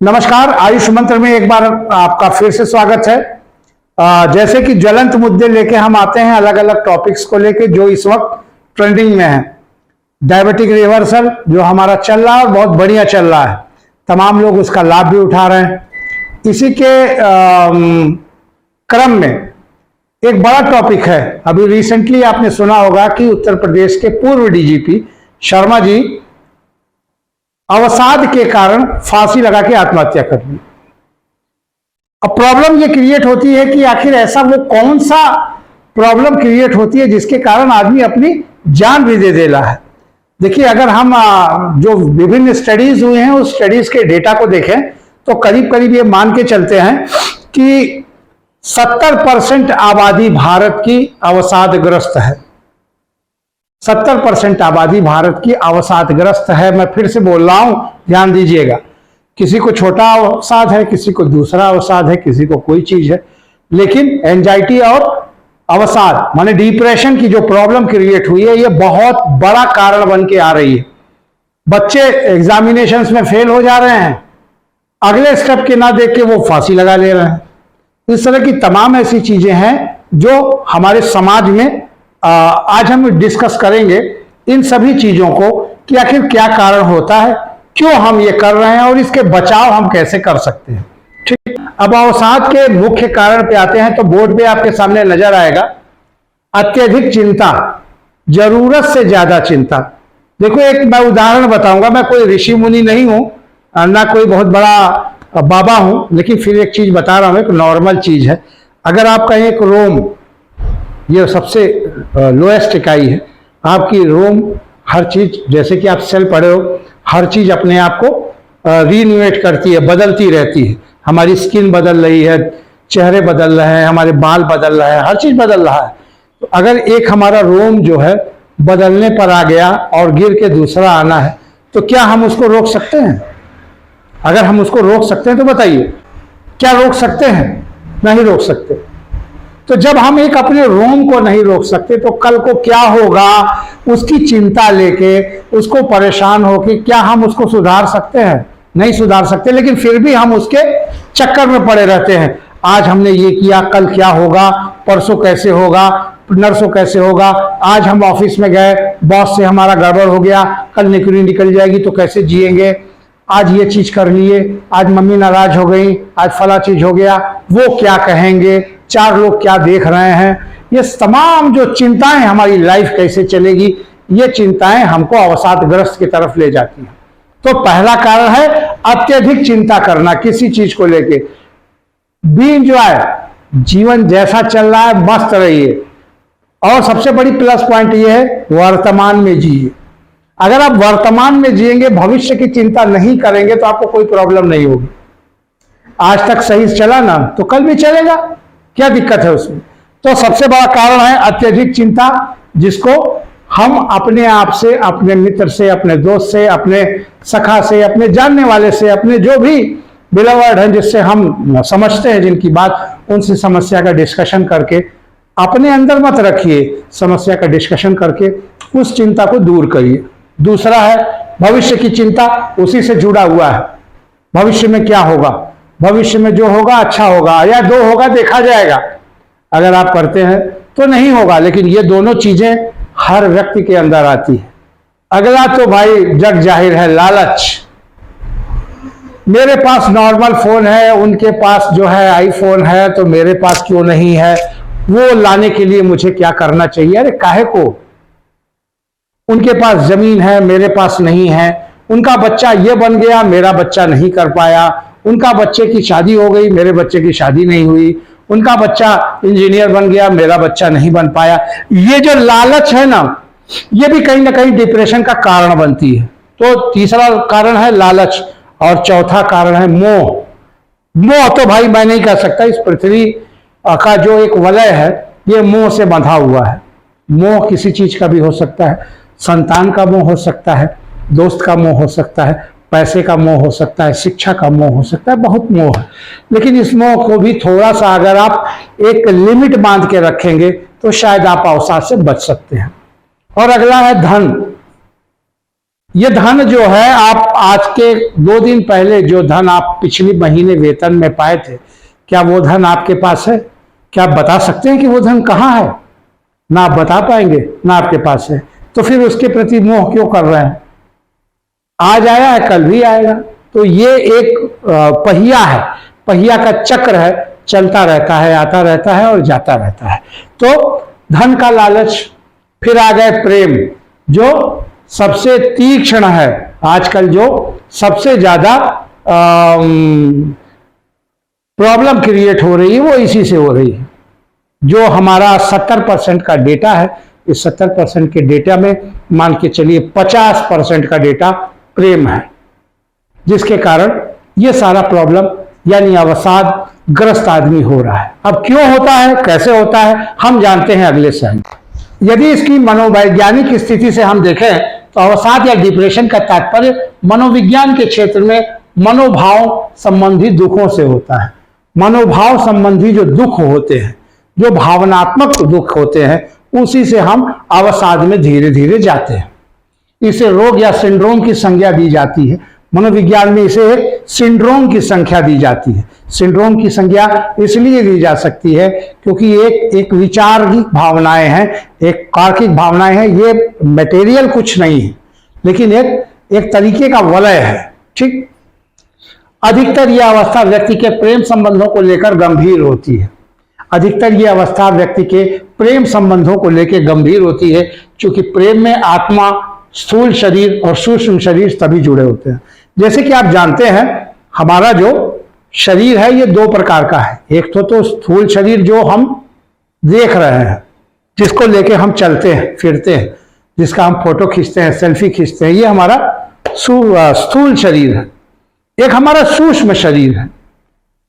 नमस्कार, आयुष मंत्र में एक बार आपका फिर से स्वागत है। जैसे कि ज्वलंत मुद्दे लेके हम आते हैं अलग अलग टॉपिक्स को लेके जो इस वक्त ट्रेंडिंग में है। डायबिटिक रिवर्सल जो हमारा चल रहा है और बहुत बढ़िया चल रहा है, तमाम लोग उसका लाभ भी उठा रहे हैं। इसी के क्रम में एक बड़ा टॉपिक है। अभी रिसेंटली आपने सुना होगा कि उत्तर प्रदेश के पूर्व डीजीपी शर्मा जी अवसाद के कारण फांसी लगा के आत्महत्या कर ली। अब प्रॉब्लम ये क्रिएट होती है कि आखिर ऐसा वो कौन सा प्रॉब्लम क्रिएट होती है जिसके कारण आदमी अपनी जान भी दे देला है। देखिए, अगर हम जो विभिन्न स्टडीज हुए हैं उस स्टडीज के डेटा को देखें तो करीब करीब ये मान के चलते हैं कि 70% आबादी भारत की अवसादग्रस्त है। 70% आबादी भारत की अवसादग्रस्त है। मैं फिर से बोल रहा हूं, ध्यान दीजिएगा। किसी को छोटा अवसाद है, किसी को दूसरा अवसाद है, किसी को कोई चीज है, लेकिन एंजाइटी और अवसाद माने डिप्रेशन की जो प्रॉब्लम क्रिएट हुई है, ये बहुत बड़ा कारण बन के आ रही है। बच्चे एग्जामिनेशंस में फेल हो जा रहे हैं, अगले स्टेप के ना देख के वो फांसी लगा ले रहे हैं। इस तरह की तमाम ऐसी चीजें हैं जो हमारे समाज में आज हम डिस्कस करेंगे इन सभी चीजों को कि आखिर क्या कारण होता है, क्यों हम ये कर रहे हैं और इसके बचाव हम कैसे कर सकते हैं। ठीक, अब अवसाद के मुख्य कारण पे आते हैं तो बोर्ड पे आपके सामने नजर आएगा अत्यधिक चिंता, जरूरत से ज्यादा चिंता। देखो, एक मैं उदाहरण बताऊंगा। मैं कोई ऋषि मुनि नहीं हूं, ना कोई बहुत बड़ा बाबा हूं, लेकिन फिर एक चीज बता रहा हूं, एक नॉर्मल चीज है। अगर आप कहीं एक रोम, ये सबसे लोएस्ट इकाई है, आपकी रोम हर चीज, जैसे कि आप सेल पढ़े हो, हर चीज अपने आप को रीन्यूएट करती है, बदलती रहती है। हमारी स्किन बदल रही है, चेहरे बदल रहे हैं, हमारे बाल बदल रहे हैं, हर चीज बदल रहा है। तो अगर एक हमारा रोम जो है बदलने पर आ गया और गिर के दूसरा आना है, तो क्या हम उसको रोक सकते हैं? अगर हम उसको रोक सकते हैं तो बताइए, क्या रोक सकते हैं? नहीं रोक सकते। तो जब हम एक अपने रोम को नहीं रोक सकते तो कल को क्या होगा उसकी चिंता लेके, उसको परेशान होके क्या हम उसको सुधार सकते हैं? नहीं सुधार सकते। लेकिन फिर भी हम उसके चक्कर में पड़े रहते हैं। आज हमने ये किया, कल क्या होगा, परसों कैसे होगा, नरसों कैसे होगा। आज हम ऑफिस में गए, बॉस से हमारा गड़बड़ हो गया, कल नौकरी निकल जाएगी तो कैसे जिएंगे। आज ये चीज कर लिए, आज मम्मी नाराज हो गई, आज फला चीज हो गया, वो क्या कहेंगे, चार लोग क्या देख रहे हैं। ये तमाम जो चिंताएं, हमारी लाइफ कैसे चलेगी, ये चिंताएं हमको अवसादग्रस्त की तरफ ले जाती हैं। तो पहला कारण है अत्यधिक चिंता करना किसी चीज को लेके। बी एंजॉय, जीवन जैसा चल रहा है मस्त रहिए। और सबसे बड़ी प्लस पॉइंट ये है वर्तमान में जिए। अगर आप वर्तमान में जिएंगे, भविष्य की चिंता नहीं करेंगे तो आपको कोई प्रॉब्लम नहीं होगी। आज तक सही चला ना तो कल भी चलेगा, क्या दिक्कत है उसमें। तो सबसे बड़ा कारण है अत्यधिक चिंता, जिसको हम अपने आप से, अपने मित्र से, अपने दोस्त से, अपने सखा से, अपने जानने वाले से, अपने जो भी बिलवर्ड हैं जिससे हम समझते हैं जिनकी बात, उनसे समस्या का डिस्कशन करके, अपने अंदर मत रखिए, समस्या का डिस्कशन करके उस चिंता को दूर करिए। दूसरा है भविष्य की चिंता, उसी से जुड़ा हुआ है। भविष्य में क्या होगा, भविष्य में जो होगा अच्छा होगा या दो होगा देखा जाएगा। अगर आप करते हैं तो नहीं होगा, लेकिन ये दोनों चीजें हर व्यक्ति के अंदर आती है। अगला तो भाई जग जाहिर है लालच। मेरे पास नॉर्मल फोन है, उनके पास जो है आईफोन है, तो मेरे पास क्यों नहीं है? वो लाने के लिए मुझे क्या करना चाहिए? अरे काहे को? उनके पास जमीन है, मेरे पास नहीं है। उनका बच्चा ये बन गया, मेरा बच्चा नहीं कर पाया। उनका बच्चे की शादी हो गई, मेरे बच्चे की शादी नहीं हुई। उनका बच्चा इंजीनियर बन गया, मेरा बच्चा नहीं बन पाया। ये जो लालच है ना, ये भी कहीं ना कहीं डिप्रेशन का कारण बनती है। तो तीसरा कारण है लालच और चौथा कारण है मोह। मोह तो भाई मैं नहीं कह सकता, इस पृथ्वी का जो एक वलय है ये मोह से बंधा हुआ है। मोह किसी चीज का भी हो सकता है, संतान का मोह हो सकता है, दोस्त का मोह हो सकता है, पैसे का मोह हो सकता है, शिक्षा का मोह हो सकता है, बहुत मोह है। लेकिन इस मोह को भी थोड़ा सा अगर आप एक लिमिट बांध के रखेंगे तो शायद आप अवसाद से बच सकते हैं। और अगला है धन। ये धन जो है, आप आज के 2 दिन पहले जो धन आप पिछले महीने वेतन में पाए थे, क्या वो धन आपके पास है? क्या आप बता सकते हैं कि वो धन कहाँ है? ना आप बता पाएंगे, ना आपके पास है, तो फिर उसके प्रति मोह क्यों कर रहे हैं? आज आया है, कल भी आएगा। तो ये एक पहिया है, पहिया का चक्र है, चलता रहता है, आता रहता है और जाता रहता है। तो धन का लालच, फिर आ गए प्रेम, जो सबसे तीक्ष्ण है आजकल, जो सबसे ज्यादा प्रॉब्लम क्रिएट हो रही है, वो इसी से हो रही है। जो हमारा 70% का डेटा है, इस 70% के डेटा में मान के चलिए 50% का डेटा प्रेम है, जिसके कारण ये सारा प्रॉब्लम यानी अवसाद ग्रस्त आदमी हो रहा है। अब क्यों होता है, कैसे होता है, हम जानते हैं अगले स्लाइड। यदि इसकी मनोवैज्ञानिक स्थिति से हम देखें तो अवसाद या डिप्रेशन का तात्पर्य मनोविज्ञान के क्षेत्र में मनोभाव संबंधी दुखों से होता है। मनोभाव संबंधी जो दुख होते हैं, जो भावनात्मक दुख होते हैं, उसी से हम अवसाद में धीरे धीरे जाते हैं। इसे रोग या सिंड्रोम की संज्ञा दी जाती है। मनोविज्ञान में इसे एक सिंड्रोम की संख्या दी जाती है। सिंड्रोम की संज्ञा इसलिए दी जा सकती है क्योंकि एक विचारिक भावनाएं हैं, एक कार्किक भावनाएं हैं। ये मटेरियल कुछ नहीं है, लेकिन एक तरीके का वलय है। ठीक, अधिकतर यह अवस्था व्यक्ति के प्रेम संबंधों को लेकर गंभीर होती है। अधिकतर यह अवस्था व्यक्ति के प्रेम संबंधों को लेकर गंभीर होती है, क्योंकि प्रेम में आत्मा, स्थूल शरीर और सूक्ष्म शरीर सभी जुड़े होते हैं। जैसे कि आप जानते हैं, हमारा जो शरीर है ये 2 प्रकार का है। एक तो स्थूल शरीर जो हम देख रहे हैं, जिसको लेके हम चलते हैं फिरते हैं, जिसका हम फोटो खींचते हैं, सेल्फी खींचते हैं, ये हमारा स्थूल शरीर है। एक हमारा सूक्ष्म शरीर है।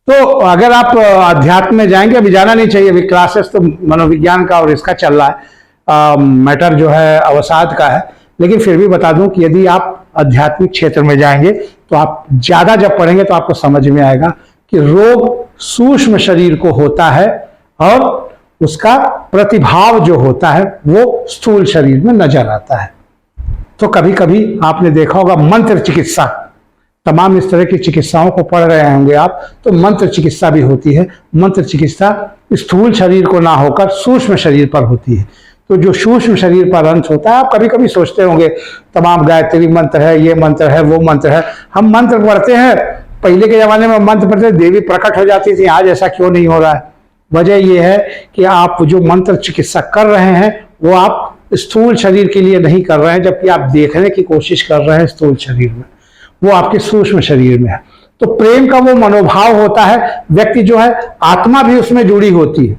तो अगर आप अध्यात्म में जाएंगे, अभी जाना नहीं चाहिए, अभी क्लासेस तो मनोविज्ञान का और इसका चल रहा है, मैटर जो है अवसाद का है, लेकिन फिर भी बता दूं कि यदि आप आध्यात्मिक क्षेत्र में जाएंगे तो आप ज्यादा जब पढ़ेंगे तो आपको समझ में आएगा कि रोग सूक्ष्म शरीर को होता है और उसका प्रतिभाव जो होता है वो स्थूल शरीर में नजर आता है। तो कभी कभी आपने देखा होगा मंत्र चिकित्सा, तमाम इस तरह की चिकित्साओं को पढ़ रहे होंगे आप, तो मंत्र चिकित्सा भी होती है। मंत्र चिकित्सा स्थूल शरीर को ना होकर सूक्ष्म शरीर पर होती है। तो जो सूक्ष्म शरीर पर अंश होता है, आप कभी कभी सोचते होंगे तमाम गायत्री मंत्र है, ये मंत्र है, वो मंत्र है। हम मंत्र पढ़ते हैं, पहले के जमाने में मंत्र पढ़ते देवी प्रकट हो जाती थी, आज ऐसा क्यों नहीं हो रहा है? वजह यह है कि आप जो मंत्र चिकित्सा कर रहे हैं वो आप स्थूल शरीर के लिए नहीं कर रहे हैं, जबकि आप देखने की कोशिश कर रहे हैं स्थूल शरीर में, वो आपके सूक्ष्म शरीर में है। तो प्रेम का वो मनोभाव होता है, व्यक्ति जो है आत्मा भी उसमें जुड़ी होती है,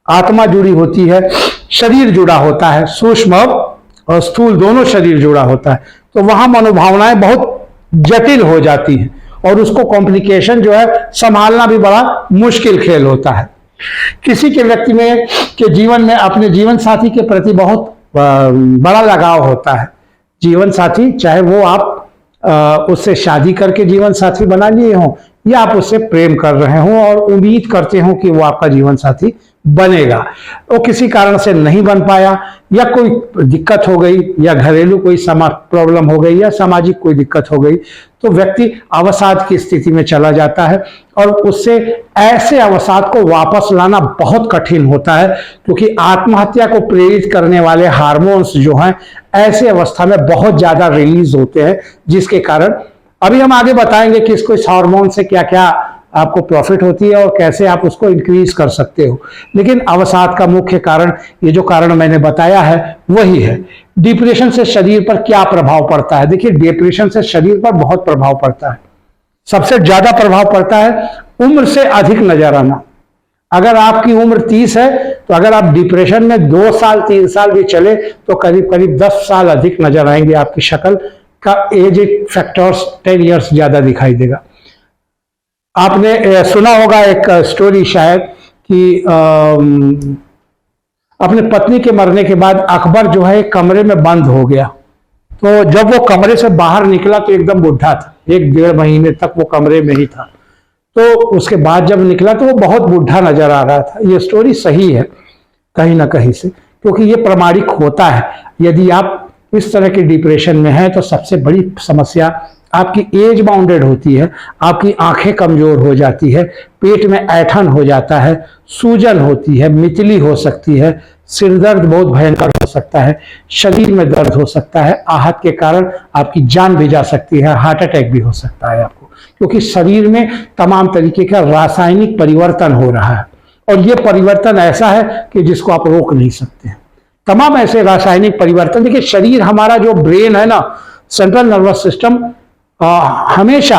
आत्मा जुड़ी होती है, शरीर जुड़ा होता है, सूक्ष्म और स्थूल दोनों शरीर जुड़ा होता है। तो वहां मनोभावनाएं बहुत जटिल हो जाती हैं और उसको कॉम्प्लिकेशन जो है संभालना भी बड़ा मुश्किल खेल होता है। किसी के व्यक्ति में के जीवन में अपने जीवन साथी के प्रति बहुत बड़ा लगाव होता है। जीवन साथी, चाहे वो आप उससे शादी करके जीवन साथी बना लिए हों या आप उससे प्रेम कर रहे हों और उम्मीद करते हो कि वो आपका जीवन साथी बनेगा, वो किसी कारण से नहीं बन पाया या कोई दिक्कत हो गई या घरेलू कोई प्रॉब्लम हो गई या सामाजिक कोई दिक्कत हो गई, तो व्यक्ति अवसाद की स्थिति में चला जाता है और उससे ऐसे अवसाद को वापस लाना बहुत कठिन होता है, क्योंकि आत्महत्या को प्रेरित करने वाले हार्मोन्स जो हैं ऐसे अवस्था में बहुत ज्यादा रिलीज होते हैं, जिसके कारण अभी हम आगे बताएंगे कि इसको इस हार्मोन से क्या क्या आपको प्रॉफिट होती है और कैसे आप उसको इंक्रीज कर सकते हो। लेकिन अवसाद का मुख्य कारण, ये जो कारण मैंने बताया है वही है। डिप्रेशन से शरीर पर क्या प्रभाव पड़ता है? देखिए, डिप्रेशन से शरीर पर बहुत प्रभाव पड़ता है। सबसे ज्यादा प्रभाव पड़ता है उम्र से अधिक नजर आना। अगर आपकी उम्र 30 है तो अगर आप डिप्रेशन में 2 साल 3 साल भी चले तो करीब करीब 10 साल अधिक नजर आएंगे। आपकी शक्ल का एज फैक्टर्स 10 इयर्स ज्यादा दिखाई देगा। आपने सुना होगा एक स्टोरी शायद कि अपने पत्नी के मरने के बाद अकबर जो है एक कमरे में बंद हो गया। तो जब वो कमरे से बाहर निकला तो एकदम बुढ़ा था, 1-1.5 महीने तक वो कमरे में ही था। तो उसके बाद जब निकला तो वो बहुत बुढ़ा नजर आ रहा था। ये स्टोरी सही है कहीं ना कहीं से, क्योंकि ये प्रमाणिक होता है। यदि आप इस तरह के डिप्रेशन में है तो सबसे बड़ी समस्या आपकी एज बाउंडेड होती है, आपकी आंखें कमजोर हो जाती है, पेट में ऐंठन हो जाता है, सूजन होती है, मितली हो सकती है, सिर दर्द बहुत भयंकर हो सकता है, शरीर में दर्द हो सकता है, आहत के कारण आपकी जान भी जा सकती है, हार्ट अटैक भी हो सकता है आपको, क्योंकि शरीर में तमाम तरीके का रासायनिक परिवर्तन हो रहा है और ये परिवर्तन ऐसा है कि जिसको आप रोक नहीं सकते। तमाम ऐसे रासायनिक परिवर्तन, देखिए शरीर हमारा जो ब्रेन है ना, सेंट्रल नर्वस सिस्टम हमेशा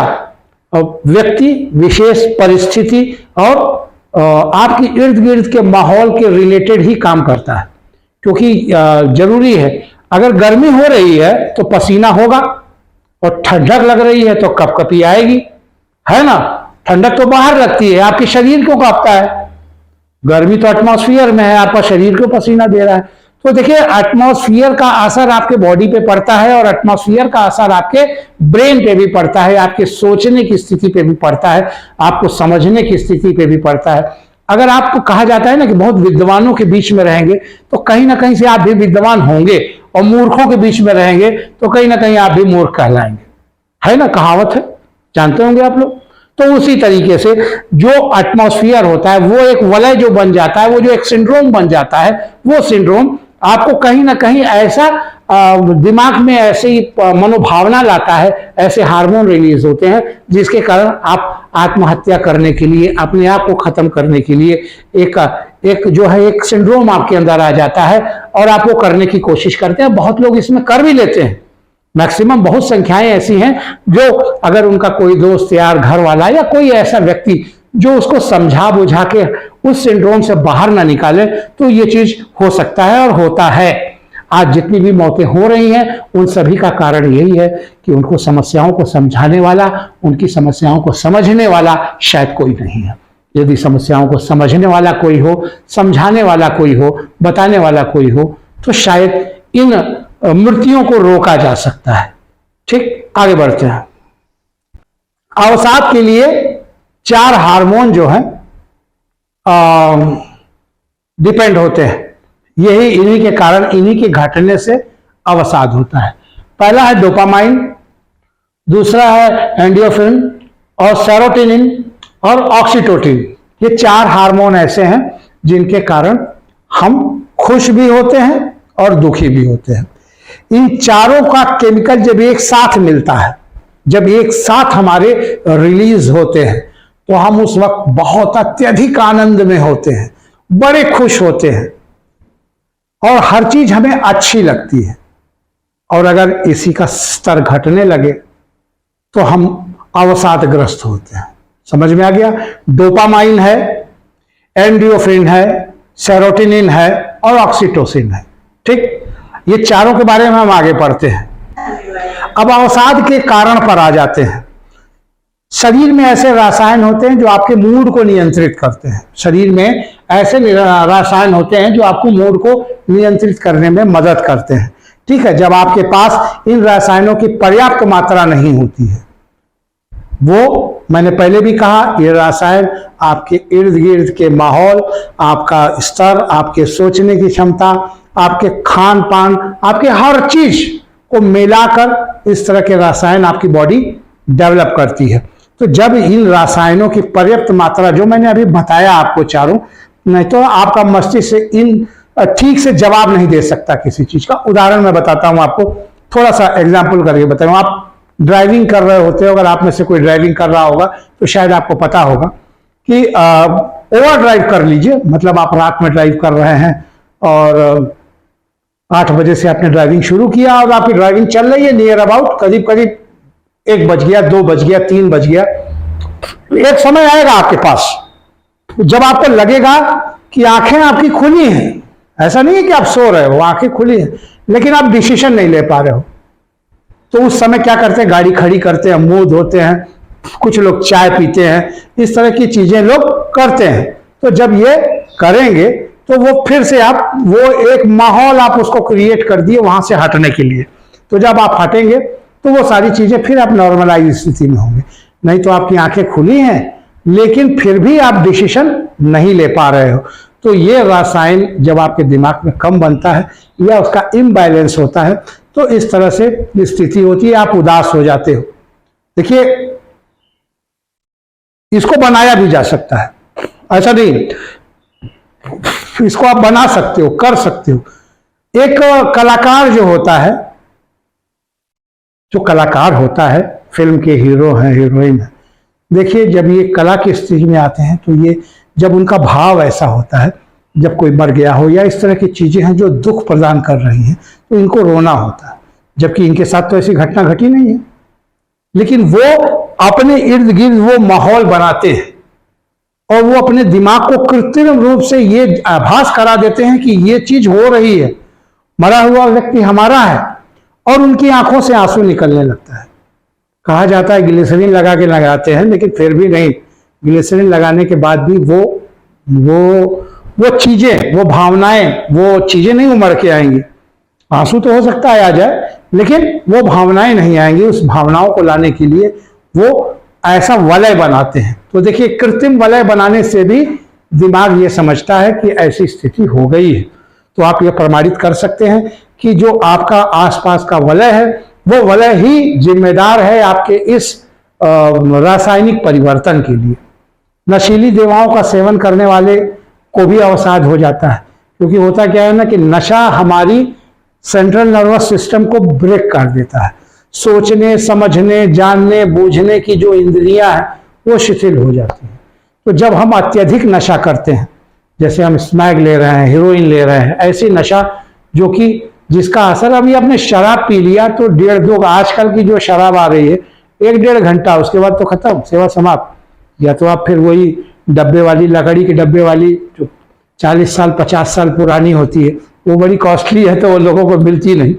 व्यक्ति विशेष परिस्थिति और आपकी इर्द गिर्द के माहौल के रिलेटेड ही काम करता है, क्योंकि जरूरी है, अगर गर्मी हो रही है तो पसीना होगा और ठंडक लग रही है तो कपकपी आएगी, है ना। ठंडक तो बाहर लगती है, आपके शरीर क्यों कांपता है? गर्मी तो एटमॉस्फेयर में है, आपका शरीर क्यों पसीना दे रहा है? तो देखिए एटमॉस्फेयर का असर आपके बॉडी पे पड़ता है और एटमॉस्फेयर का असर आपके ब्रेन पे भी पड़ता है, आपके सोचने की स्थिति पे भी पड़ता है, आपको समझने की स्थिति पे भी पड़ता है। अगर आपको कहा जाता है ना कि बहुत विद्वानों के बीच में रहेंगे तो कहीं ना कहीं से आप भी विद्वान होंगे, और मूर्खों के बीच में रहेंगे तो कहीं ना कहीं आप भी मूर्ख कहलाएंगे, है ना, कहावत है, जानते होंगे आप लोग। तो उसी तरीके से जो एटमॉस्फेयर होता है, वो एक वलय जो बन जाता है, वो जो एक सिंड्रोम बन जाता है, वो सिंड्रोम आपको कहीं ना कहीं ऐसा दिमाग में ऐसी मनोभावना लाता है, ऐसे हार्मोन रिलीज होते हैं जिसके कारण आप आत्महत्या करने के लिए, अपने आप को खत्म करने के लिए एक जो है एक सिंड्रोम आपके अंदर आ जाता है और आप वो करने की कोशिश करते हैं। बहुत लोग इसमें कर भी लेते हैं, मैक्सिमम बहुत संख्याएं ऐसी हैं जो अगर उनका कोई दोस्त यार, घर वाला या कोई ऐसा व्यक्ति जो उसको समझा बुझा के उस सिंड्रोम से बाहर ना निकाले तो ये चीज हो सकता है और होता है। आज जितनी भी मौतें हो रही हैं उन सभी का कारण यही है कि उनको समस्याओं को समझाने वाला, उनकी समस्याओं को समझने वाला शायद कोई नहीं है। यदि समस्याओं को समझने वाला कोई हो, समझाने वाला कोई हो, बताने वाला कोई हो तो शायद इन मृत्युओं को रोका जा सकता है। ठीक, आगे बढ़ते हैं। अवसाद के लिए 4 हार्मोन जो है डिपेंड होते हैं, यही इन्हीं के कारण, इन्हीं के घटने से अवसाद होता है। पहला है डोपामाइन, दूसरा है एंडोर्फिन और सेरोटोनिन और ऑक्सीटोसिन। ये 4 हार्मोन ऐसे हैं जिनके कारण हम खुश भी होते हैं और दुखी भी होते हैं। इन चारों का केमिकल जब एक साथ मिलता है, जब एक साथ हमारे रिलीज होते हैं तो हम उस वक्त बहुत अत्यधिक आनंद में होते हैं, बड़े खुश होते हैं और हर चीज हमें अच्छी लगती है। और अगर इसी का स्तर घटने लगे तो हम अवसादग्रस्त होते हैं। समझ में आ गया? डोपामाइन है, एंडोर्फिन है, सेरोटोनिन है और ऑक्सीटोसिन है। ठीक, ये चारों के बारे में हम आगे पढ़ते हैं। अब अवसाद के कारण पर आ जाते हैं। शरीर में ऐसे रसायन होते हैं जो आपके मूड को नियंत्रित करते हैं। शरीर में ऐसे रसायन होते हैं जो आपको मूड को नियंत्रित करने में मदद करते हैं। ठीक है, जब आपके पास इन रसायनों की पर्याप्त मात्रा नहीं होती है, वो मैंने पहले भी कहा, ये रसायन आपके इर्द गिर्द के माहौल, आपका स्तर, आपके सोचने की क्षमता, आपके खान पान, आपके हर चीज को मिलाकर इस तरह के रसायन आपकी बॉडी डेवलप करती है। तो जब इन रसायनों की पर्याप्त मात्रा, जो मैंने अभी बताया आपको चारों, नहीं तो आपका मस्तिष्क इन ठीक से जवाब नहीं दे सकता किसी चीज का। उदाहरण मैं बताता हूं आपको, थोड़ा सा एग्जाम्पल करके बताऊं। आप ड्राइविंग कर रहे होते हो, अगर आप में से कोई ड्राइविंग कर रहा होगा तो शायद आपको पता होगा कि ओवर ड्राइव कर लीजिए, मतलब आप रात में ड्राइव कर रहे हैं और 8 बजे से आपने ड्राइविंग शुरू किया और आपकी ड्राइविंग चल रही है नियर अबाउट करीब करीब 1 बज गया, 2 बज गया, 3 बज गया। एक समय आएगा आपके पास जब आपको लगेगा कि आंखें आपकी खुली हैं, ऐसा नहीं है कि आप सो रहे हो, आंखें खुली हैं, लेकिन आप डिसीजन नहीं ले पा रहे हो। तो उस समय क्या करते हैं? गाड़ी खड़ी करते हैं, मुंह धोते हैं, कुछ लोग चाय पीते हैं, इस तरह की चीजें लोग करते हैं। तो जब ये करेंगे तो वो फिर से आप वो एक माहौल आप उसको क्रिएट कर दिए वहां से हटने के लिए। तो जब आप हटेंगे तो वो सारी चीजें फिर आप नॉर्मलाइज स्थिति में होंगे। नहीं तो आपकी आंखें खुली हैं लेकिन फिर भी आप डिसीजन नहीं ले पा रहे हो। तो ये रसायन जब आपके दिमाग में कम बनता है या उसका इम्बैलेंस होता है तो इस तरह से स्थिति होती है, आप उदास हो जाते हो। देखिए, इसको बनाया भी जा सकता है, ऐसा नहीं, इसको आप बना सकते हो, कर सकते हो। एक कलाकार जो होता है, जो कलाकार होता है, फिल्म के हीरो हैं, हीरोइन है, देखिए जब ये कला की स्थिति में आते हैं तो ये जब उनका भाव ऐसा होता है, जब कोई मर गया हो या इस तरह की चीजें हैं जो दुख प्रदान कर रही हैं, तो इनको रोना होता है, जबकि इनके साथ तो ऐसी घटना घटी नहीं है। लेकिन वो अपने इर्द गिर्द वो माहौल बनाते हैं और वो अपने दिमाग को कृत्रिम रूप से ये आभास करा देते हैं कि ये चीज हो रही है, मरा हुआ व्यक्ति हमारा है, और उनकी आंखों से आंसू निकलने लगता है। कहा जाता है ग्लिसरीन लगा के लगाते हैं, लेकिन फिर भी नहीं, ग्लिसरीन लगाने के बाद भी वो चीजें, वो भावनाएं, वो चीजें नहीं उमड़ के आएंगी। आंसू तो हो सकता है आ जाए, लेकिन वो भावनाएं नहीं आएंगी। उस भावनाओं को लाने के लिए वो ऐसा वलय बनाते हैं। तो देखिए, कृत्रिम वलय बनाने से भी दिमाग ये समझता है कि ऐसी स्थिति हो गई है। तो आप ये प्रमाणित कर सकते हैं कि जो आपका आसपास का वलय है, वो वलय ही जिम्मेदार है आपके इस रासायनिक परिवर्तन के लिए। नशीली दवाओं का सेवन करने वाले को भी अवसाद हो जाता है, क्योंकि होता क्या है ना कि नशा हमारी सेंट्रल नर्वस सिस्टम को ब्रेक कर देता है। सोचने, समझने, जानने, बूझने की जो इंद्रियां हैं वो शिथिल हो जाती हैं। तो जब हम अत्यधिक नशा करते हैं, जैसे हम स्मैक ले रहे हैं, हीरोइन ले रहे हैं, ऐसी नशा जो कि जिसका असर, अभी आपने शराब पी लिया तो 1.5-2, आजकल की जो शराब आ रही है 1-1.5 घंटा, उसके बाद तो खत्म, सेवा समाप्त। या तो आप फिर वही डब्बे वाली, लकड़ी के डब्बे वाली जो 40 साल 50 साल पुरानी होती है, वो बड़ी कॉस्टली है तो वो लोगों को मिलती नहीं।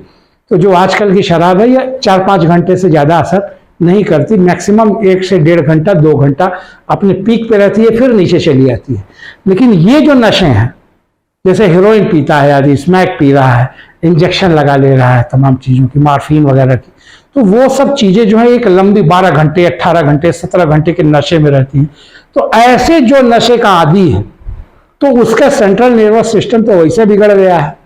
तो जो आजकल की शराब है, ये 4-5 घंटे से ज़्यादा असर नहीं करती, मैक्सिमम 1 से 1.5 घंटा 2 घंटा अपने पीक पे रहती है, फिर नीचे चली आती है। लेकिन ये जो नशे हैं, जैसे हीरोइन पीता है आदमी, स्मैक पी रहा है, इंजेक्शन लगा ले रहा है तमाम चीज़ों की, मॉर्फिन वगैरह की, तो वो सब चीज़ें जो है एक लंबी 12 घंटे 18 घंटे 17 घंटे के नशे में रहती हैं। तो ऐसे जो नशे का आदी है, तो उसका सेंट्रल नर्वस सिस्टम तो वैसे बिगड़ गया है,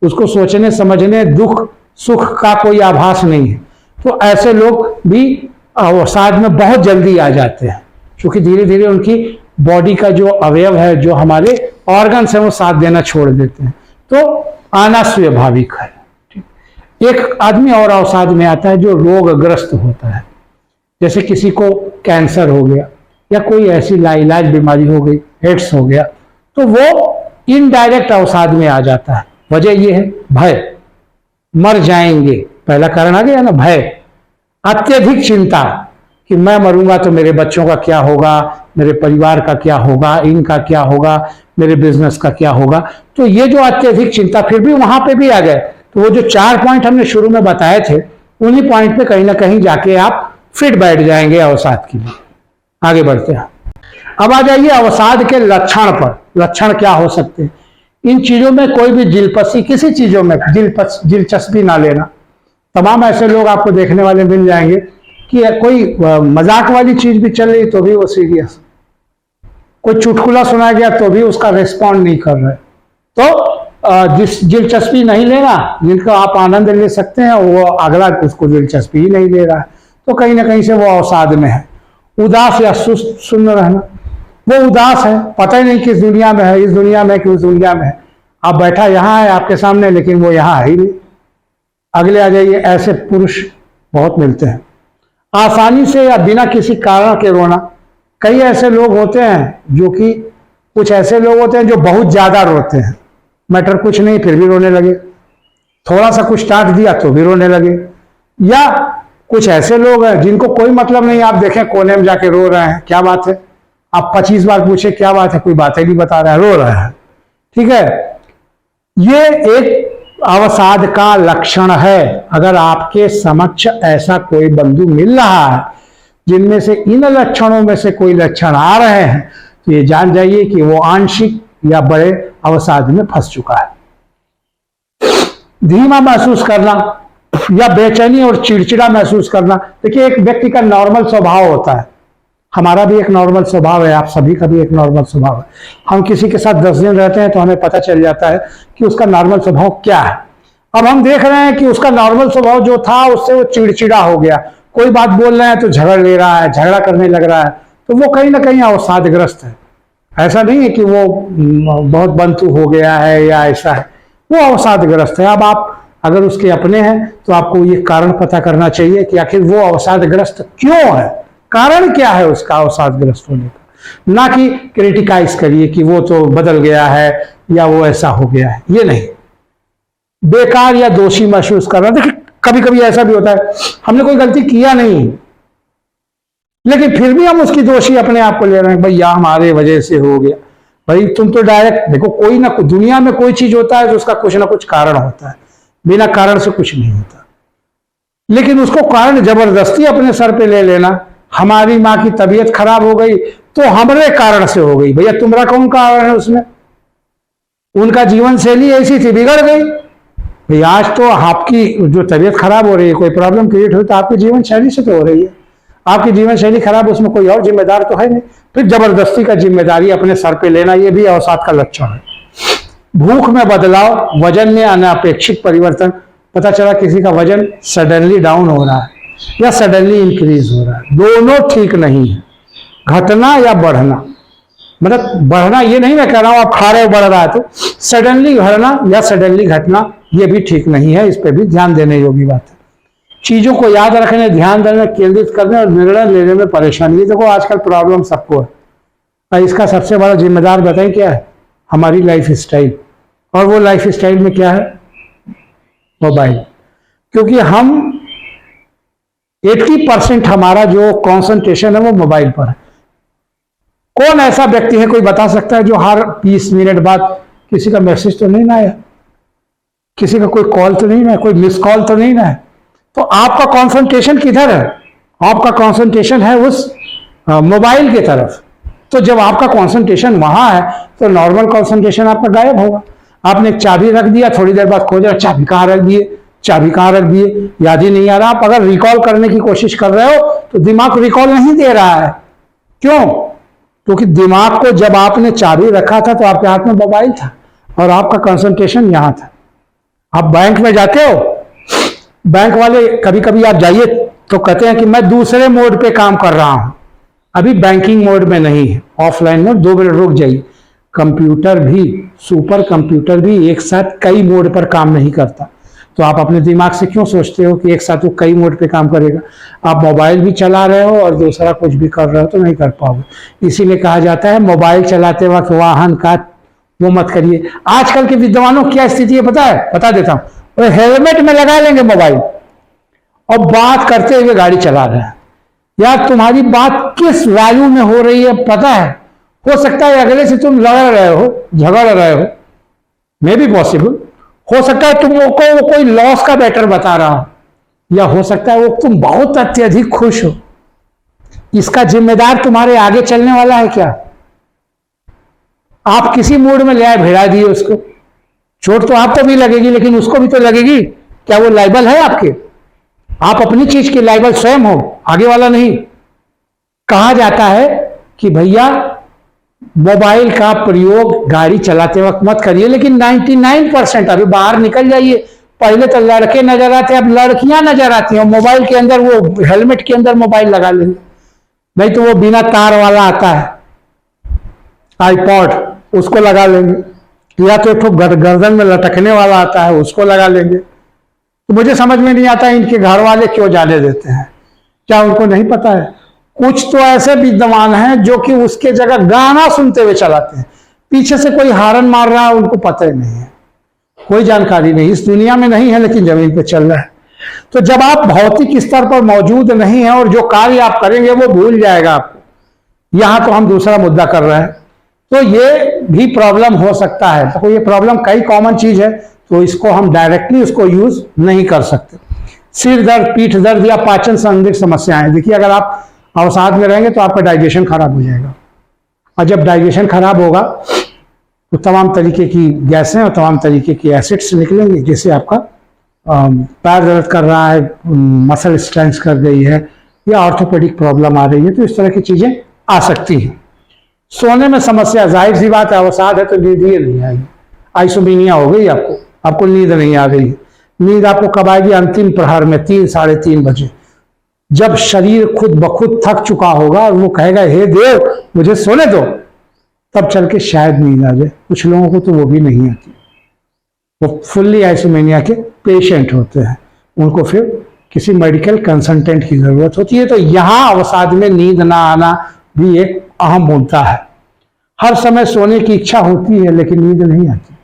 उसको सोचने, समझने, दुख सुख का कोई आभास नहीं है। तो ऐसे लोग भी अवसाद में बहुत जल्दी आ जाते हैं, क्योंकि धीरे धीरे उनकी बॉडी का जो अवयव है, जो हमारे ऑर्गन्स हैं, वो साथ देना छोड़ देते हैं। तो आना स्वाभाविक है। एक आदमी और अवसाद में आता है जो रोगग्रस्त होता है, जैसे किसी को कैंसर हो गया या कोई ऐसी लाइलाज बीमारी हो गई, एड्स हो गया, तो वो इनडायरेक्ट अवसाद में आ जाता है। वजह ये है भय, मर जाएंगे, पहला कारण आ गया ना, भय। अत्यधिक चिंता कि मैं मरूंगा तो मेरे बच्चों का क्या होगा, मेरे परिवार का क्या होगा, इनका क्या होगा, मेरे बिजनेस का क्या होगा। तो ये जो अत्यधिक चिंता, फिर भी वहां पे भी आ गए, तो वो जो 4 पॉइंट हमने शुरू में बताए थे, उन्हीं पॉइंट पे कहीं ना कहीं जाके आप फिट बैठ जाएंगे अवसाद के लिए। आगे बढ़ते हैं। अब आ जाइए अवसाद के लक्षण पर। लक्षण क्या हो सकते हैं? इन चीजों में कोई भी दिलपसी, किसी चीजों में दिलचस्पी ना लेना। तमाम ऐसे लोग आपको देखने वाले मिल जाएंगे कि कोई मजाक वाली चीज भी चल रही तो भी वो सीरियस, कोई चुटकुला सुनाया गया तो भी उसका रिस्पॉन्ड नहीं कर रहे। तो दिलचस्पी नहीं लेना, जिनका आप आनंद ले सकते हैं, वो अगला उसको दिलचस्पी ही नहीं ले रहा है, तो कहीं ना कहीं से वो अवसाद में है। उदास या सुस्त सुन्न रहना, वो उदास है, पता ही नहीं किस दुनिया में है, इस दुनिया में कि उस दुनिया में है। आप बैठा यहाँ है आपके सामने, लेकिन वो यहाँ है ही नहीं। अगले आ जाइए, ऐसे पुरुष बहुत मिलते हैं। आसानी से या बिना किसी कारण के रोना। कई ऐसे लोग होते हैं जो कि, कुछ ऐसे लोग होते हैं जो बहुत ज्यादा रोते हैं, मैटर कुछ नहीं फिर भी रोने लगे, थोड़ा सा कुछ डांट दिया तो भी रोने लगे। या कुछ ऐसे लोग हैं जिनको कोई मतलब नहीं, आप देखें कोने में जाके रो रहे हैं, क्या बात है, आप 25 बार पूछे क्या बात है, कोई बात ही नहीं बता रहा है, रो रहा है। ठीक है, ये एक अवसाद का लक्षण है। अगर आपके समक्ष ऐसा कोई बंधु मिल रहा है जिनमें से इन लक्षणों में से कोई लक्षण आ रहे हैं, तो ये जान जाइए कि वो आंशिक या बड़े अवसाद में फंस चुका है। धीमा महसूस करना या बेचैनी और चिड़चिड़ा महसूस करना। देखिए, एक व्यक्ति का नॉर्मल स्वभाव होता है, हमारा भी एक नॉर्मल स्वभाव है, आप सभी का भी एक नॉर्मल स्वभाव है। हम किसी के साथ 10 दिन रहते हैं तो हमें पता चल जाता है कि उसका नॉर्मल स्वभाव क्या है। अब हम देख रहे हैं कि उसका नॉर्मल स्वभाव जो था उससे वो चिड़चिड़ा हो गया, कोई बात बोल रहे हैं तो झगड़ ले रहा है, झगड़ा करने लग रहा है, तो वो कहीं ना कहीं अवसादग्रस्त है। ऐसा नहीं है कि वो बहुत बंतु हो गया है या ऐसा है, वो अवसादग्रस्त है। अब आप अगर उसके अपने हैं तो आपको ये कारण पता करना चाहिए कि आखिर वो अवसादग्रस्त क्यों है, कारण क्या है उसका अवसादग्रस्त होने का। ना कि क्रिटिकाइज करिए कि वो तो बदल गया है या वो ऐसा हो गया है, ये नहीं। बेकार या दोषी महसूस करना, देखिए कभी कभी ऐसा भी होता है हमने कोई गलती किया नहीं लेकिन फिर भी हम उसकी दोषी अपने आप को ले रहे हैं, भैया हमारे वजह से हो गया। भाई तुम तो डायरेक्ट देखो, कोई ना दुनिया में कोई चीज होता है तो उसका कुछ ना कुछ कारण होता है, बिना कारण से कुछ नहीं होता। लेकिन उसको कारण जबरदस्ती अपने सर पे ले लेना, हमारी माँ की तबीयत खराब हो गई तो हमारे कारण से हो गई, भैया तुम्हारा कौन कारण है उसमें? उनका जीवन शैली ऐसी थी, बिगड़ गई। भैया आज तो आपकी जो तबीयत खराब हो रही है, कोई प्रॉब्लम क्रिएट हुई तो आपकी जीवन शैली से तो हो रही है, आपकी जीवन शैली खराब, उसमें कोई और जिम्मेदार तो है नहीं। फिर जबरदस्ती का जिम्मेदारी अपने सर पे लेना, ये भी अवसाद का लक्षण है। भूख में बदलाव, वजन में अनापेक्षित परिवर्तन, पता चला किसी का वजन सडनली डाउन हो रहा है या सडनली इंक्रीज हो रहा है, दोनों ठीक नहीं है। घटना या बढ़ना, मतलब बढ़ना ये नहीं मैं कह रहा हूं आप खा रहे हो बढ़ रहा है, तो सडनली बढ़ना या सडनली घटना ये भी ठीक नहीं है, इस पे भी ध्यान देने योग्य बात है। चीजों को याद रखने, ध्यान देने, केंद्रित करने और निर्णय लेने में परेशानी, ये देखो आजकल प्रॉब्लम सबको है और इसका सबसे बड़ा जिम्मेदार बताएं क्या है? हमारी लाइफ स्टाइल। और वो लाइफ स्टाइल में क्या है? मोबाइल। क्योंकि हम 80% हमारा जो कंसंट्रेशन है वो मोबाइल पर है। कौन ऐसा व्यक्ति है, कोई बता सकता है, जो हर 20 मिनट बाद किसी का मैसेज तो नहीं ना आया, किसी का कोई कॉल तो नहीं ना, कोई मिस कॉल तो नहीं ना है? तो आपका कंसंट्रेशन किधर है? आपका कंसंट्रेशन है उस मोबाइल की तरफ। तो जब आपका कंसंट्रेशन वहां है तो नॉर्मल कंसंट्रेशन आपका गायब होगा। आपने एक चाबी रख दिया, थोड़ी देर बाद खोज रहा चाबी कहाँ रख दिए, चाबी कहाँ रख दिए, याद ही नहीं आ रहा। आप अगर रिकॉल करने की कोशिश कर रहे हो तो दिमाग रिकॉल नहीं दे रहा है। क्यों? क्योंकि दिमाग को जब आपने चाबी रखा था तो आपके हाथ में मोबाइल था और आपका कंसंट्रेशन यहां था। आप बैंक में जाते हो, बैंक वाले कभी कभी आप जाइए तो कहते हैं कि मैं दूसरे मोड पे काम कर रहा हूं, अभी बैंकिंग मोड में नहीं है, ऑफलाइन मोड, 2 मिनट रुक जाइए। कंप्यूटर भी, सुपर कंप्यूटर भी एक साथ कई मोड पर काम नहीं करता। तो आप अपने दिमाग से क्यों सोचते हो कि एक साथ वो कई मोड पे काम करेगा? आप मोबाइल भी चला रहे हो और दूसरा कुछ भी कर रहे हो तो नहीं कर पाओगे। इसीलिए कहा जाता है मोबाइल चलाते वक्त वाहन का वो मत करिए। आजकल के विद्वानों की क्या स्थिति है पता है? बता देता हूं, वो हेलमेट में लगा लेंगे मोबाइल और बात करते हुए गाड़ी चला रहे हैं। यार तुम्हारी बात किस वैल्यू में हो रही है पता है? हो सकता है अगले से तुम लड़ रहे हो, झगड़ रहे हो, मे बी पॉसिबल। हो सकता है तुमको वो कोई लॉस का मैटर बता रहा हो, या हो सकता है वो तुम बहुत अत्यधिक खुश हो। इसका जिम्मेदार तुम्हारे आगे चलने वाला है क्या? आप किसी मूड में ले आए, भिड़ा दिए उसको, चोट तो आपको भी लगेगी लेकिन उसको भी तो लगेगी। क्या वो लाइबल है आपके? आप अपनी चीज के लाइबल स्वयं हो, आगे वाला नहीं। कहा जाता है कि भैया मोबाइल का प्रयोग गाड़ी चलाते वक्त मत करिए, लेकिन 99% अभी बाहर निकल जाइए, पहले तो लड़के नजर आते, अब लड़कियां नजर आती हैं मोबाइल के अंदर, वो हेलमेट के अंदर मोबाइल लगा लेंगे। नहीं तो वो बिना तार वाला आता है आईपॉड, उसको लगा लेंगे, या तो एक गर्दन में लटकने वाला आता है उसको लगा लेंगे। तो मुझे समझ में नहीं आता इनके घर वाले क्यों जाने देते हैं, क्या उनको नहीं पता है? कुछ तो ऐसे विद्वान हैं जो कि उसके जगह गाना सुनते हुए चलाते हैं, पीछे से कोई हारन मार रहा है उनको पता ही नहीं है, कोई जानकारी नहीं, इस दुनिया में नहीं है लेकिन जमीन पे चल रहा है। तो जब आप भौतिक स्तर पर मौजूद नहीं है और जो कार्य आप करेंगे वो भूल जाएगा आपको। यहां तो हम दूसरा मुद्दा कर रहे हैं, तो ये भी प्रॉब्लम हो सकता है। तो ये प्रॉब्लम कई कॉमन चीज है, तो इसको हम डायरेक्टली उसको यूज नहीं कर सकते। सिर दर्द, पीठ दर्द या पाचन संबंधित समस्याएं, देखिए अगर आप अवसाद में रहेंगे तो आपका डाइजेशन खराब हो जाएगा, और जब डाइजेशन खराब होगा तो तमाम तरीके की गैसें और तमाम तरीके की एसिड्स निकलेंगे, जिससे आपका पैर दर्द कर रहा है, मसल स्ट्रेंथ कर गई है, या ऑर्थोपेडिक प्रॉब्लम आ रही है, तो इस तरह की चीजें आ सकती हैं। सोने में समस्या, जाहिर सी बात है, अवसाद है तो नींद ही नहीं आएगी, आइसोमीनिया हो गई, आपको नींद नहीं आ रही है। नींद आपको कब आएगी? अंतिम प्रहर में 3 साढ़े 3 बजे, जब शरीर खुद ब खुद थक चुका होगा और वो कहेगा हे देव मुझे सोने दो, तब चल के शायद नींद आ जाए। कुछ लोगों को तो वो भी नहीं आती, वो फुल्ली आइसोमेनिया के पेशेंट होते हैं, उनको फिर किसी मेडिकल कंसल्टेंट की जरूरत होती है। तो यहाँ अवसाद में नींद ना आना भी एक अहम मुद्दा है। हर समय सोने की इच्छा होती है लेकिन नींद नहीं आती,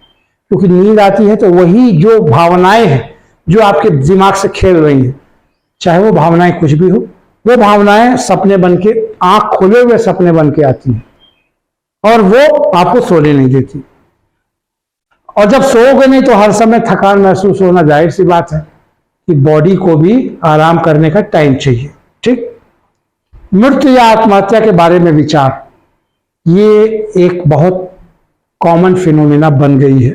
क्योंकि नींद आती है तो वही जो भावनाएं हैं जो आपके दिमाग से खेल रही हैं, चाहे वो भावनाएं कुछ भी हो, वो भावनाएं सपने बन के, आंख खोले हुए सपने बन के आती हैं और वो आपको सोने नहीं देती। और जब सोओगे नहीं तो हर समय थकान महसूस होना जाहिर सी बात है कि बॉडी को भी आराम करने का टाइम चाहिए। ठीक, मृत्यु या आत्महत्या के बारे में विचार, ये एक बहुत कॉमन फिनोमेना बन गई है।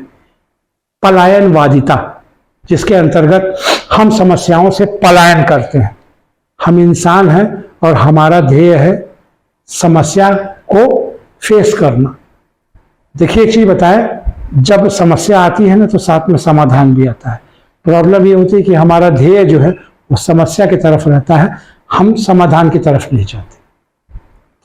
पलायनवादिता, जिसके अंतर्गत हम समस्याओं से पलायन करते हैं। हम इंसान हैं और हमारा ध्येय है समस्या को फेस करना। देखिए एक चीज बताएं, जब समस्या आती है ना तो साथ में समाधान भी आता है। प्रॉब्लम ये होती है कि हमारा ध्येय जो है वो समस्या की तरफ रहता है, हम समाधान की तरफ नहीं जाते।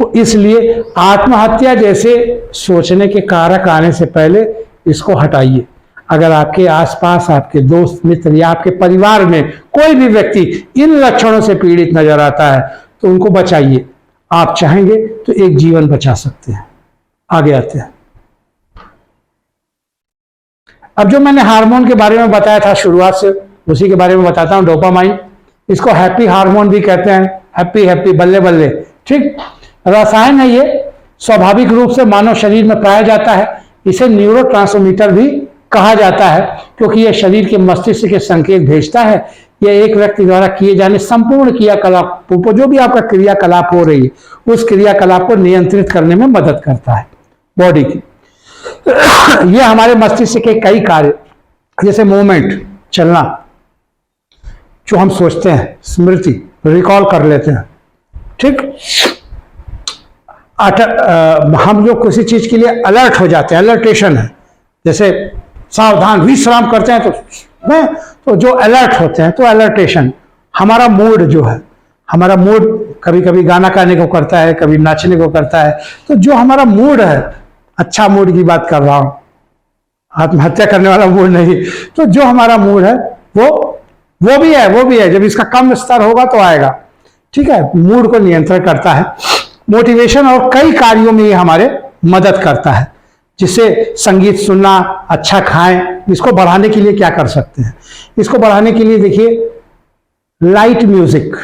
तो इसलिए आत्महत्या जैसे सोचने के कारक आने से पहले इसको हटाइए। अगर आपके आसपास आपके दोस्त मित्र या आपके परिवार में कोई भी व्यक्ति इन लक्षणों से पीड़ित नजर आता है तो उनको बचाइए। आप चाहेंगे तो एक जीवन बचा सकते हैं। आगे आते हैं। अब जो मैंने हार्मोन के बारे में बताया था शुरुआत से, उसी के बारे में बताता हूं। डोपामाइन, इसको हैप्पी हार्मोन भी कहते हैं, हैप्पी हैप्पी बल्ले बल्ले। ठीक, रसायन है ये, स्वाभाविक रूप से मानव शरीर में पाया जाता है। इसे न्यूरोट्रांसमीटर भी कहा जाता है क्योंकि यह शरीर के मस्तिष्क के संकेत भेजता है। यह एक व्यक्ति द्वारा किए जाने संपूर्ण क्रियाकलाप, जो भी आपका क्रियाकलाप हो रही है उस क्रियाकलाप को नियंत्रित करने में मदद करता है बॉडी की। यह हमारे मस्तिष्क के कई कार्य, जैसे मूवमेंट, चलना, जो हम सोचते हैं, स्मृति, रिकॉल कर लेते हैं। ठीक, हम जो किसी चीज के लिए अलर्ट हो जाते हैं, अलर्टेशन है, जैसे सावधान, विश्राम करते हैं तो जो अलर्ट होते हैं तो अलर्टेशन। हमारा मूड जो है, हमारा मूड कभी कभी गाना गाने को करता है, कभी नाचने को करता है। तो जो हमारा मूड है, अच्छा मूड की बात कर रहा हूं, आत्महत्या करने वाला मूड नहीं, तो जो हमारा मूड है वो भी है। जब इसका कम स्तर होगा तो आएगा। ठीक है, मूड को नियंत्रण करता है। मोटिवेशन और कई कार्यों में ये हमारे मदद करता है, जिससे संगीत सुनना, अच्छा खाएं। इसको बढ़ाने के लिए क्या कर सकते हैं? इसको बढ़ाने के लिए देखिए, लाइट म्यूजिक,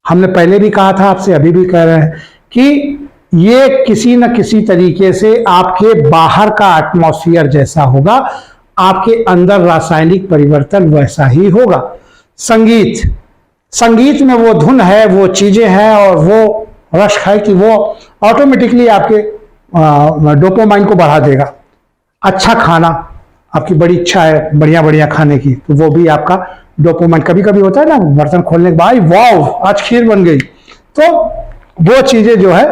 हमने पहले भी कहा था, आपसे अभी भी कह रहे हैं कि ये किसी न किसी तरीके से आपके बाहर का एटमॉस्फेयर जैसा होगा, आपके अंदर रासायनिक परिवर्तन वैसा ही होगा। संगीत में वो धुन है, वो चीजें हैं और वो रस है कि वो ऑटोमेटिकली आपके डोपामाइन को बढ़ा देगा। अच्छा खाना, आपकी बड़ी इच्छा है बढ़िया बढ़िया खाने की, तो वो भी आपका डोपामाइन, कभी कभी होता है ना, बर्तन खोलने के बाद वाव आज खीर बन गई, तो वो चीजें जो है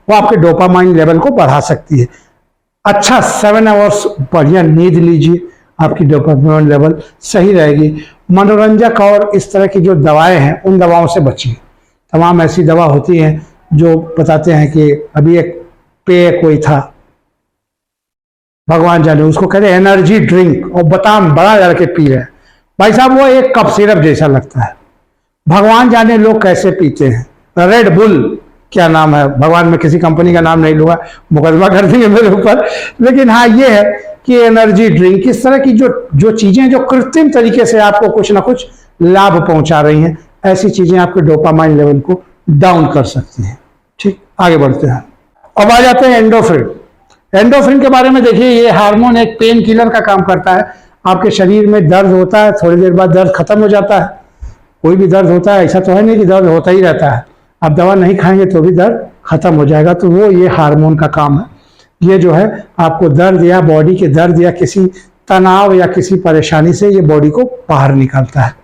वो आपके डोपामाइन लेवल को बढ़ा सकती है। अच्छा 7 आवर्स बढ़िया नींद लीजिए, आपकी डोपामाइन लेवल सही रहेगी। मनोरंजक और इस तरह की जो दवाएं हैं उन दवाओं से बचिए। तमाम ऐसी दवा होती हैं जो बताते हैं कि अभी एक पेय कोई था, भगवान जाने, उसको कहते हैं एनर्जी ड्रिंक, और बादाम बड़ा लड़के पी रहे हैं। भाई साहब वो एक कप सिरप जैसा लगता है। भगवान जाने लोग कैसे पीते हैं। रेड बुल, क्या नाम है, भगवान में किसी कंपनी का नाम नहीं लूंगा, मुकदमा कर देंगे मेरे ऊपर। लेकिन हाँ ये है कि एनर्जी ड्रिंक, इस तरह की जो चीजें जो कृत्रिम तरीके से आपको कुछ ना कुछ लाभ पहुंचा रही हैं, ऐसी चीजें आपके डोपामाइन लेवल को डाउन कर सकती हैं। ठीक, आगे बढ़ते हैं। अब आ जाते हैं एंडोफ्रिन। एंडोफ्रिन के बारे में देखिए, ये हार्मोन एक पेन किलर का काम करता है। आपके शरीर में दर्द होता है, थोड़ी देर बाद दर्द खत्म हो जाता है। कोई भी दर्द होता है, ऐसा तो है नहीं कि दर्द होता ही रहता है, आप दवा नहीं खाएंगे तो भी दर्द खत्म हो जाएगा। तो वो ये हार्मोन का काम है। ये जो है आपको दर्द या बॉडी के दर्द या किसी तनाव या किसी परेशानी से ये बॉडी को बाहर निकालता है।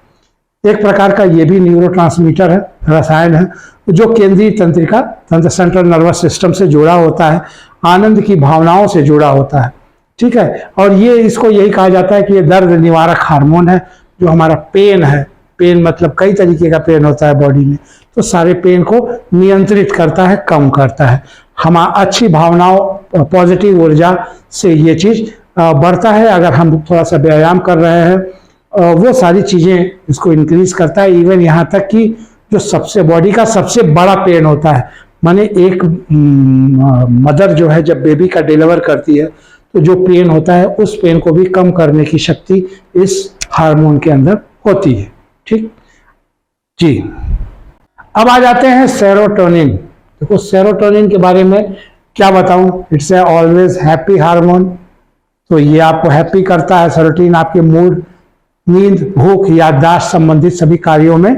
एक प्रकार का ये भी न्यूरोट्रांसमीटर है, रसायन है, जो केंद्रीय तंत्रिका, सेंट्रल नर्वस सिस्टम से जुड़ा होता है, आनंद की भावनाओं से जुड़ा होता है। ठीक है। और ये इसको यही कहा जाता है कि ये दर्द निवारक हार्मोन है, जो हमारा पेन है, पेन मतलब कई तरीके का पेन होता है बॉडी में, तो सारे पेन को नियंत्रित करता है, कम करता है। हम अच्छी भावनाओं, पॉजिटिव ऊर्जा से ये चीज बढ़ता है। अगर हम थोड़ा सा व्यायाम कर रहे हैं, वो सारी चीजें इसको इंक्रीज करता है। इवन यहाँ तक कि जो सबसे बॉडी का सबसे बड़ा पेन होता है, माने एक मदर जो है जब बेबी का डिलीवर करती है तो जो पेन होता है उस पेन को भी कम करने की शक्ति इस हार्मोन के अंदर होती है। ठीक जी। अब आ जाते हैं सेरोटोनिन। देखो सेरोटोनिन के बारे में क्या बताऊं, it's a always happy hormone. तो ये आपको हैप्पी करता है। सेरोटोनिन आपके मूड, नींद, भूख, याददाश्त संबंधित सभी कार्यों में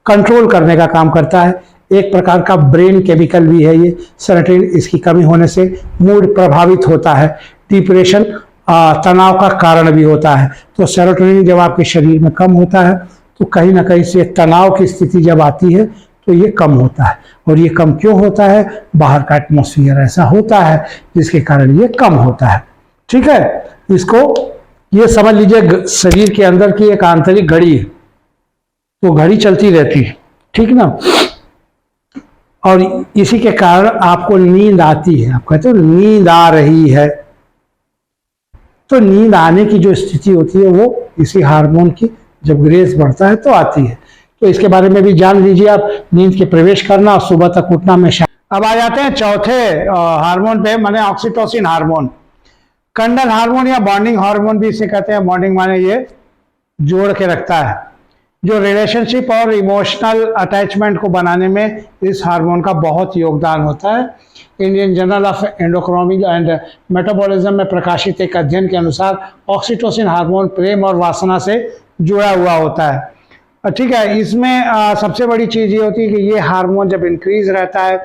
कंट्रोल करने का काम करता है। एक प्रकार का ब्रेन केमिकल भी है ये सेरोटोनिन। इसकी कमी होने से मूड प्रभावित होता है, डिप्रेशन, तनाव का कारण भी होता है। तो सेरोटोनिन जब आपके शरीर में कम होता है तो कहीं ना कहीं से तनाव की स्थिति जब आती है तो ये कम होता है। और ये कम क्यों होता है, बाहर का एटमॉस्फेयर ऐसा होता है जिसके कारण ये कम होता है। ठीक है, इसको ये समझ लीजिए शरीर के अंदर की एक आंतरिक घड़ी है, तो घड़ी चलती रहती है, ठीक ना। और इसी के कारण आपको नींद आती है। आप कहते हो नींद आ रही है, तो नींद आने की जो स्थिति होती है वो इसी हार्मोन की जब ग्रेस बढ़ता है तो आती है। तो इसके बारे में भी जान लीजिए आप। नींद के प्रवेश करना और सुबह तक उठना में। अब आ जाते हैं चौथे हार्मोन पे, माने ऑक्सीटोसिन हार्मोन। कंडन हार्मोन या बॉन्डिंग हार्मोन भी इसे कहते हैं। बॉन्डिंग माने ये जोड़ के रखता है, जो रिलेशनशिप और इमोशनल अटैचमेंट को बनाने में इस हार्मोन का बहुत योगदान होता है। Indian journal of endocrinology and metabolism में प्रकाशित एक अध्ययन के अनुसार ऑक्सीटोसिन हार्मोन प्रेम और वासना से जुड़ा हुआ होता है। ठीक है, इसमें सबसे बड़ी चीज़ ये होती है कि ये हार्मोन जब इंक्रीज रहता है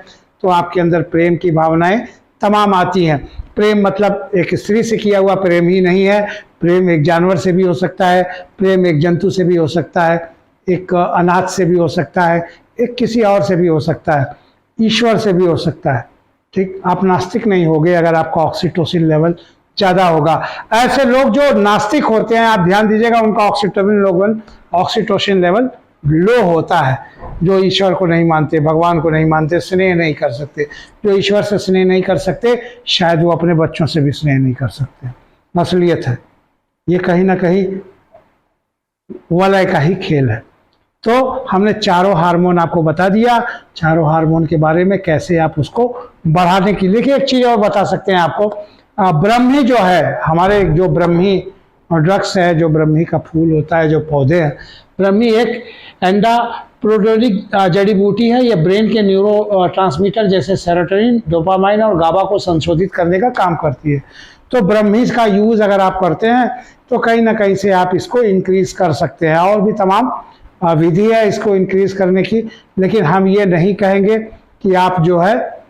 तो आपके अंदर प्रेम की भावनाएं तमाम आती हैं। प्रेम मतलब एक स्त्री से किया हुआ प्रेम ही नहीं है, प्रेम एक जानवर से भी हो सकता है, प्रेम एक जंतु से भी हो सकता है, एक अनाथ से भी हो सकता है, एक किसी और से भी हो सकता है, ईश्वर से भी हो सकता है। ठीक, आप नास्तिक नहीं होगे अगर आपका ऑक्सीटोसिन लेवल ज़्यादा होगा। ऐसे लोग जो नास्तिक होते हैं, आप ध्यान दीजिएगा, उनका ऑक्सीटोसिन लेवल लो होता है। जो ईश्वर को नहीं मानते, भगवान को नहीं मानते, स्नेह नहीं कर सकते, जो ईश्वर से स्नेह नहीं कर सकते, शायद वो अपने बच्चों से भी स्नेह नहीं कर सकते। असलियत है ये, कहीं ना कहीं वलय का ही खेल है। तो हमने चारों हार्मोन आपको बता दिया। चारों हार्मोन के बारे में कैसे आप उसको बढ़ाने की। लेकिन एक चीज़ और बता सकते हैं आपको, ब्रह्मी जो है, हमारे जो ब्रह्मी ड्रग्स है, जो ब्रह्मी का फूल होता है, जो पौधे हैं, ब्रह्मी एक एंडाप्रोडोनिक जड़ी बूटी है। ये ब्रेन के न्यूरो ट्रांसमीटर जैसे सेरोटोनिन, डोपामाइन और गाबा को संशोधित करने का काम करती है। तो ब्रह्मी का यूज़ अगर आप करते हैं तो कहीं ना कहीं से आप इसको इंक्रीज कर सकते हैं। और भी तमाम विधि है इसको इंक्रीज करने की, लेकिन हम ये नहीं कहेंगे कि आप जो है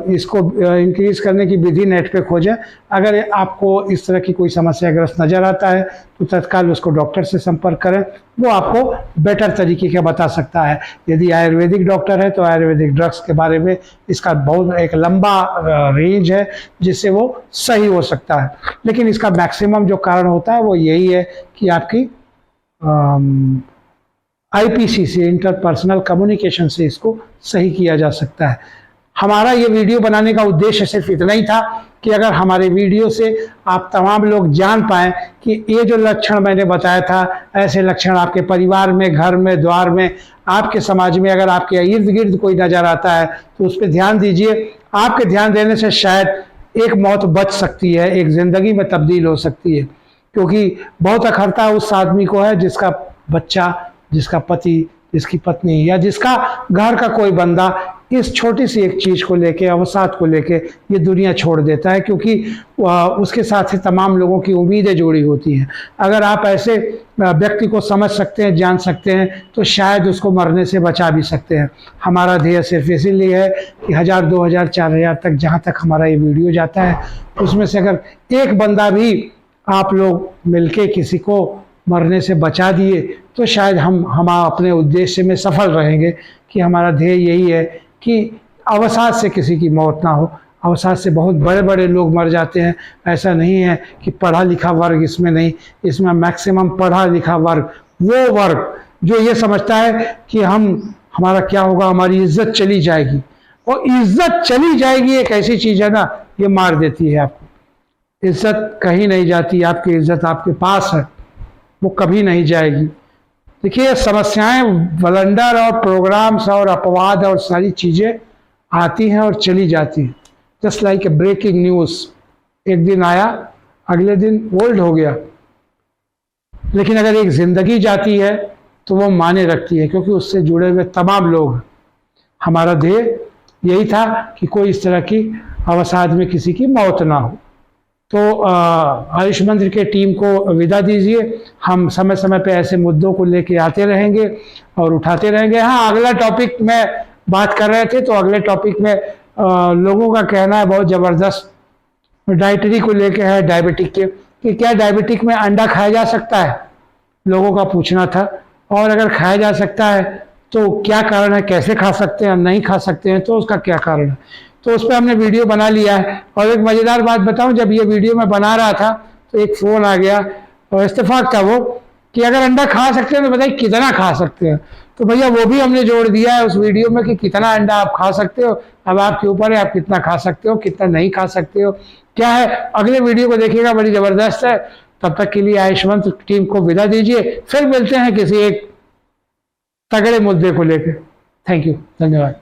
इसको इंक्रीज करने की विधि नेट पे खोजें। अगर आपको इस तरह की कोई समस्याग्रस्त नज़र आता है तो तत्काल उसको डॉक्टर से संपर्क करें, वो आपको बेटर तरीके का बता सकता है। यदि आयुर्वेदिक डॉक्टर है तो आयुर्वेदिक ड्रग्स के बारे में इसका बहुत एक लंबा रेंज है जिससे वो सही हो सकता है। लेकिन इसका मैक्सिमम जो कारण होता है वो यही है कि आपकी IPC से, इंटरपर्सनल कम्युनिकेशन से इसको सही किया जा सकता है। हमारा ये वीडियो बनाने का उद्देश्य सिर्फ इतना ही था कि अगर हमारे वीडियो से आप तमाम लोग जान पाएँ कि ये जो लक्षण मैंने बताया था, ऐसे लक्षण आपके परिवार में, घर में, द्वार में, आपके समाज में अगर आपके इर्द गिर्द कोई नज़र आता है तो उस पर ध्यान दीजिए। आपके ध्यान देने से शायद एक मौत बच सकती है, एक ज़िंदगी में तब्दील हो सकती है। क्योंकि बहुत अखरता उस आदमी को है जिसका बच्चा, जिसका पति, जिसकी पत्नी या जिसका घर का कोई बंदा इस छोटी सी एक चीज़ को लेके, अवसाद को लेके ये दुनिया छोड़ देता है, क्योंकि उसके साथ ही तमाम लोगों की उम्मीदें जुड़ी होती हैं। अगर आप ऐसे व्यक्ति को समझ सकते हैं, जान सकते हैं, तो शायद उसको मरने से बचा भी सकते हैं। हमारा ध्येय सिर्फ इसीलिए है कि 1000, 2000, 4000 तक जहाँ तक हमारा ये वीडियो जाता है, उसमें से अगर एक बंदा भी आप लोग मिलके किसी को मरने से बचा दिए तो शायद हम अपने उद्देश्य में सफल रहेंगे। कि हमारा ध्येय यही है कि अवसाद से किसी की मौत ना हो, अवसाद से बहुत बड़े बड़े लोग मर जाते हैं। ऐसा नहीं है कि पढ़ा लिखा वर्ग इसमें नहीं, इसमें मैक्सिमम पढ़ा लिखा वर्ग, वो वर्ग जो ये समझता है कि हमारा क्या होगा, हमारी इज्जत चली जाएगी। और इज्जत चली जाएगी एक ऐसी चीज़ है ना, ये मार देती है आपको। इज्जत कहीं नहीं जाती, आपकी इज्जत आपके पास है, वो कभी नहीं जाएगी। देखिए समस्याएं, वलंडर और प्रोग्राम्स और अपवाद और सारी चीज़ें आती हैं और चली जाती हैं। Just like a breaking news, एक दिन आया अगले दिन ओल्ड हो गया। लेकिन अगर एक ज़िंदगी जाती है तो वो माने रखती है, क्योंकि उससे जुड़े हुए तमाम लोग हैं। हमारा ध्येय यही था कि कोई इस तरह की अवसाद में किसी की मौत ना हो। तो आयुष मंत्र के टीम को विदा दीजिए। हम समय समय पे ऐसे मुद्दों को लेके आते रहेंगे और उठाते रहेंगे। हाँ, अगला टॉपिक में बात कर रहे थे, तो अगले टॉपिक में लोगों का कहना है बहुत ज़बरदस्त, डाइटरी को लेके है, डायबिटिक के, कि क्या डायबिटिक में अंडा खाया जा सकता है, लोगों का पूछना था। और अगर खाया जा सकता है तो क्या कारण है, कैसे खा सकते हैं, नहीं खा सकते हैं तो उसका क्या कारण है। तो उस पर हमने वीडियो बना लिया है। और एक मज़ेदार बात बताऊं, जब ये वीडियो मैं बना रहा था तो एक फ़ोन आ गया और इत्तेफाक था वो, कि अगर अंडा खा सकते हैं तो बताइए कितना खा सकते हैं। तो भैया वो भी हमने जोड़ दिया है उस वीडियो में कि कितना अंडा आप खा सकते हो। अब आपके ऊपर है, आप कितना खा सकते हो, कितना नहीं खा सकते हो, क्या है। अगले वीडियो को देखिएगा, बड़ी ज़बरदस्त है। तब तक के लिए आयुष मंत्र टीम को विदा दीजिए, फिर मिलते हैं किसी एक तगड़े मुद्दे को लेकर। थैंक यू, धन्यवाद।